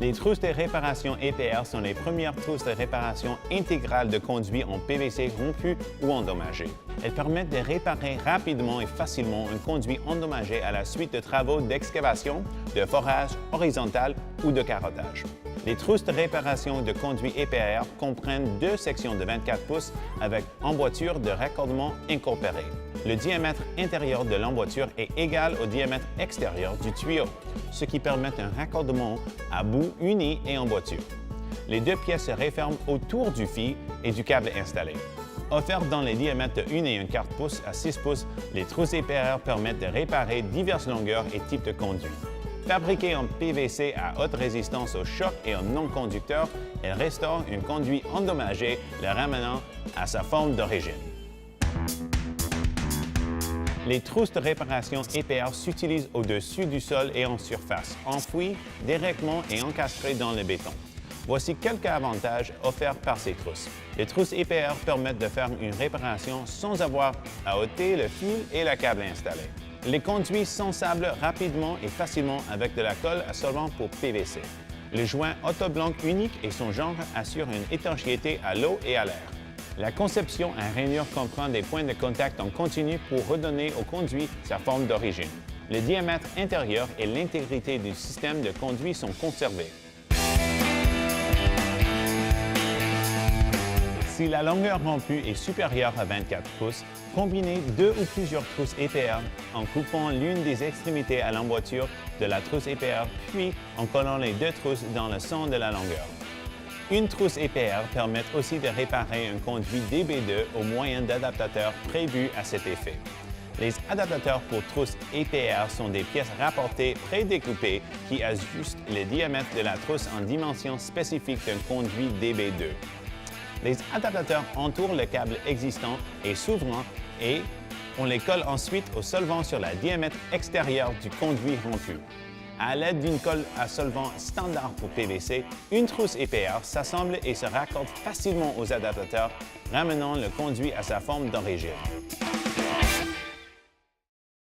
Les trousses de réparation EPR sont les premières trousses de réparation intégrale de conduits en PVC rompu ou endommagé. Elles permettent de réparer rapidement et facilement un conduit endommagé à la suite de travaux d'excavation, de forage horizontal ou de carottage. Les trousses de réparation de conduits EPR comprennent deux sections de 24 pouces avec emboîture de raccordement incorporée. Le diamètre intérieur de l'emboîture est égal au diamètre extérieur du tuyau, ce qui permet un raccordement à bout uni et en boîture. Les deux pièces se referment autour du fil et du câble installé. Offertes dans les diamètres de 1 1/4 pouces à 6 pouces, les trousses EPR permettent de réparer diverses longueurs et types de conduits. Fabriquées en PVC à haute résistance au choc et en non-conducteur, elles restaurent un conduit endommagé, le ramenant à sa forme d'origine. Les trousses de réparation EPR s'utilisent au-dessus du sol et en surface, enfouies directement et encastrées dans le béton. Voici quelques avantages offerts par ces trousses. Les trousses EPR permettent de faire une réparation sans avoir à ôter le fil et le câble installé. Les conduits s'ensablent rapidement et facilement avec de la colle à solvant pour PVC. Le joint Autoblanc unique et son genre assurent une étanchéité à l'eau et à l'air. La conception en rainure comprend des points de contact en continu pour redonner au conduit sa forme d'origine. Le diamètre intérieur et l'intégrité du système de conduit sont conservés. Si la longueur rompue est supérieure à 24 pouces, combinez deux ou plusieurs trousses EPR en coupant l'une des extrémités à l'emboîture de la trousse EPR, puis en collant les deux trousses dans le centre de la longueur. Une trousse EPR permet aussi de réparer un conduit DB2 au moyen d'adaptateurs prévus à cet effet. Les adaptateurs pour trousses EPR sont des pièces rapportées prédécoupées qui ajustent le diamètre de la trousse en dimension spécifique d'un conduit DB2. Les adaptateurs entourent le câble existant et s'ouvrant et on les colle ensuite au solvant sur le diamètre extérieur du conduit rompu. À l'aide d'une colle à solvant standard pour PVC, une trousse EPR s'assemble et se raccorde facilement aux adaptateurs, ramenant le conduit à sa forme d'origine.